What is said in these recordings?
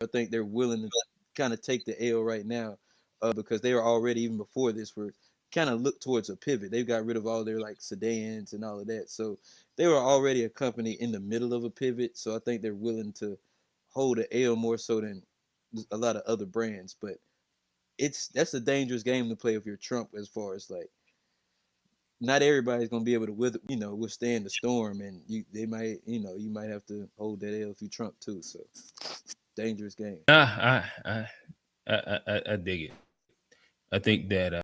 I think they're willing to kind of take the L right now, because they were already, even before this, were kind of look towards a pivot. They've got rid of all their like sedans and all of that, so they were already a company in the middle of a pivot. So I think they're willing to hold the L more so than a lot of other brands. But that's a dangerous game to play if you're Trump, as far as like not everybody's gonna be able to withstand the storm, and you might have to hold that L if you Trump too. So dangerous game. I dig it. I think that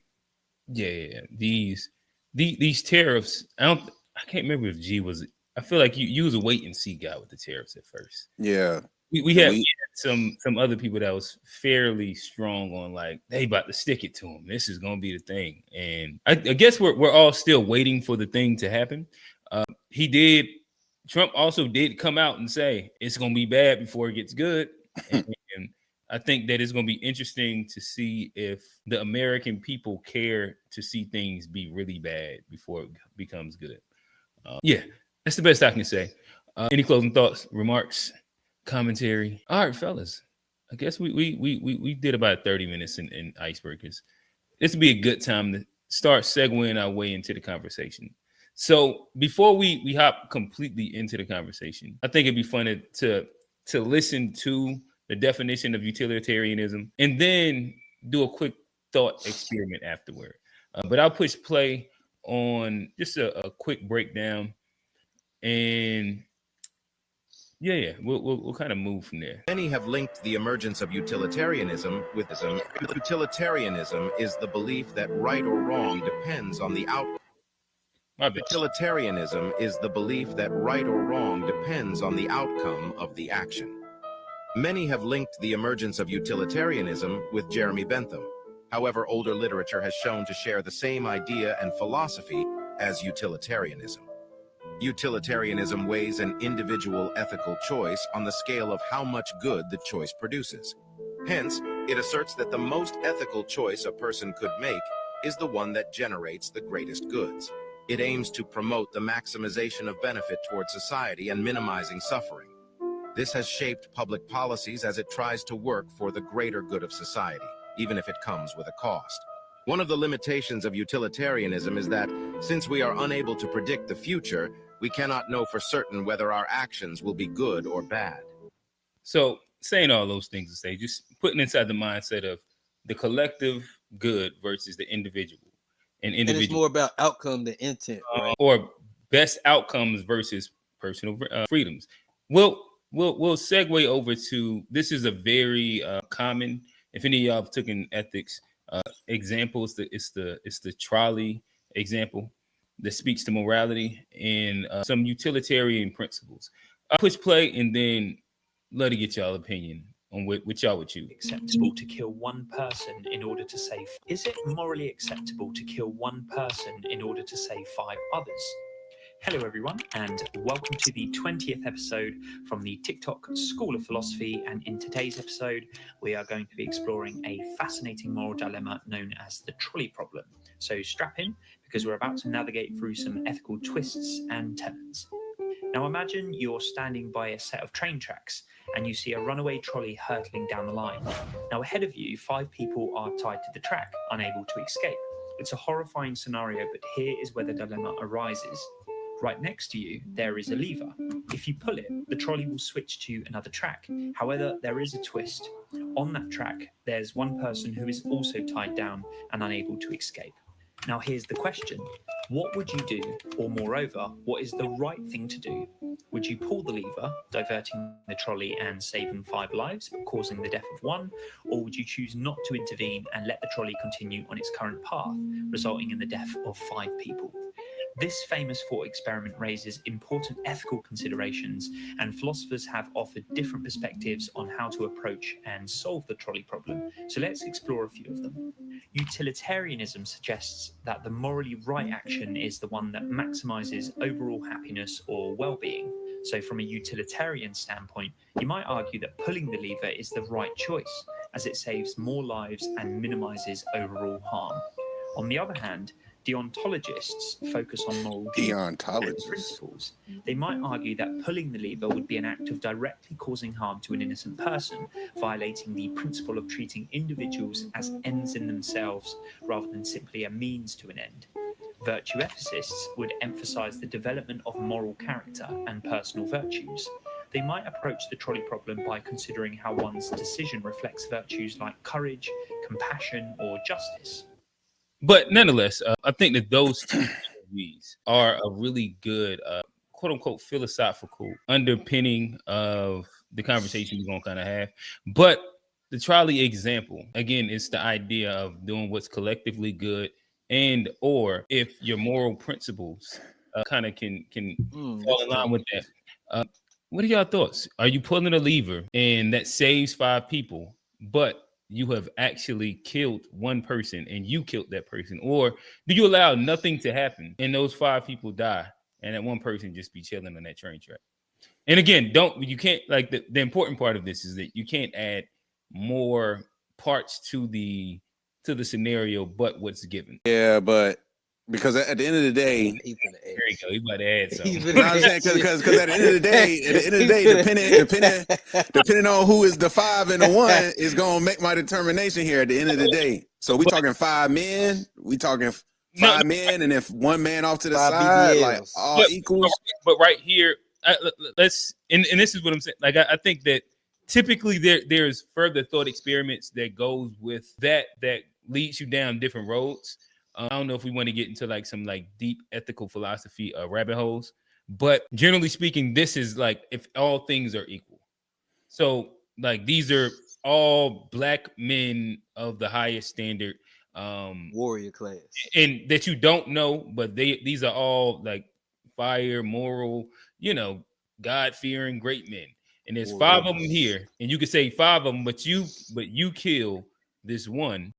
yeah, these tariffs. I can't remember if G was. I feel like you was a wait and see guy with the tariffs at first. Yeah. We had some other people that was fairly strong on like they about to stick it to them. This is gonna be the thing, and I guess we're all still waiting for the thing to happen. He did. Trump also did come out and say it's gonna be bad before it gets good, and I think that it's gonna be interesting to see if the American people care to see things be really bad before it becomes good. Yeah, that's the best I can say. Any closing thoughts, remarks? Commentary. All right, fellas. I guess we did about 30 minutes in icebreakers. This would be a good time to start segueing our way into the conversation. So before we hop completely into the conversation, I think it'd be fun to listen to the definition of utilitarianism and then do a quick thought experiment afterward. But I'll push play on just a quick breakdown, and yeah, we'll kind of move from there. Many have linked the emergence of utilitarianism with ism. Utilitarianism is the belief that right or wrong depends on the outcome. My bad. Utilitarianism is the belief that right or wrong depends on the outcome of the action. Many have linked the emergence of utilitarianism with Jeremy Bentham. However, older literature has shown to share the same idea and philosophy as utilitarianism. Utilitarianism weighs an individual ethical choice on the scale of how much good the choice produces. Hence, it asserts that the most ethical choice a person could make is the one that generates the greatest goods. It aims to promote the maximization of benefit toward society and minimizing suffering. This has shaped public policies as it tries to work for the greater good of society, even if it comes with a cost. One of the limitations of utilitarianism is that, since we are unable to predict the future, we cannot know for certain whether our actions will be good or bad. So saying all those things to say, just putting inside the mindset of the collective good versus the individual. And it's more about outcome than intent, right? Or best outcomes versus personal freedoms. We'll segue over to, this is a very common, if any of y'all have taken ethics examples, it's the trolley example that speaks to morality and some utilitarian principles. I'll push play and then let it get y'all opinion on what y'all would choose. Acceptable to kill one person in order to save? Is it morally acceptable to kill one person in order to save 5 others? Hello everyone, and welcome to the 20th episode from the TikTok School of Philosophy, and in today's episode we are going to be exploring a fascinating moral dilemma known as the trolley problem. So strap in, because we're about to navigate through some ethical twists and turns. Now imagine you're standing by a set of train tracks and you see a runaway trolley hurtling down the line. Now ahead of you, 5 people are tied to the track, unable to escape. It's a horrifying scenario, but here is where the dilemma arises. Right next to you, there is a lever. If you pull it, the trolley will switch to another track. However, there is a twist. On that track, there's one person who is also tied down and unable to escape. Now here's the question. What would you do? Or moreover, what is the right thing to do? Would you pull the lever, diverting the trolley and saving 5 lives, but causing the death of 1? Or would you choose not to intervene and let the trolley continue on its current path, resulting in the death of 5 people? This famous thought experiment raises important ethical considerations, and philosophers have offered different perspectives on how to approach and solve the trolley problem. So let's explore a few of them. Utilitarianism suggests that the morally right action is the one that maximizes overall happiness or well-being. So from a utilitarian standpoint, you might argue that pulling the lever is the right choice, as it saves more lives and minimizes overall harm. On the other hand, Deontologists focus on moral duty and Deontologists. principles. They might argue that pulling the lever would be an act of directly causing harm to an innocent person, violating the principle of treating individuals as ends in themselves rather than simply a means to an end. Virtue ethicists would emphasize the development of moral character and personal virtues. They might approach the trolley problem by considering how one's decision reflects virtues like courage, compassion, or justice. But nonetheless, I think that those two theories are a really good, quote unquote, philosophical underpinning of the conversation we're going to kind of have. But the trolley example, again, is the idea of doing what's collectively good, and or if your moral principles kind of can fall in line with that. What are y'all thoughts? Are you pulling a lever and that saves 5 people, but you have actually killed one person and you killed that person? Or do you allow nothing to happen and those 5 people die and that one person just be chilling on that train track? And again, you can't, like, the important part of this is that you can't add more parts to the scenario but what's given. Yeah, but because at the end of the day, There you go. He about to add something. you know what I'm saying? Because at the end of the day, depending on who is the 5 and the 1 is gonna make my determination here at the end of the day. So we talking 5 men, we talking 5 men, and if 1 man off to the 5 side, BBLs. like all equals. But right here, let's and this is what I'm saying. Like I think that typically there's further thought experiments that goes with that leads you down different roads. I don't know if we want to get into like some like deep ethical philosophy rabbit holes, but generally speaking, this is like if all things are equal. So like these are all black men of the highest standard, warrior class, and that you don't know, but these are all like fire, moral, God-fearing great men. And there's 5 of them here, and you could say 5 of them, but you kill this one.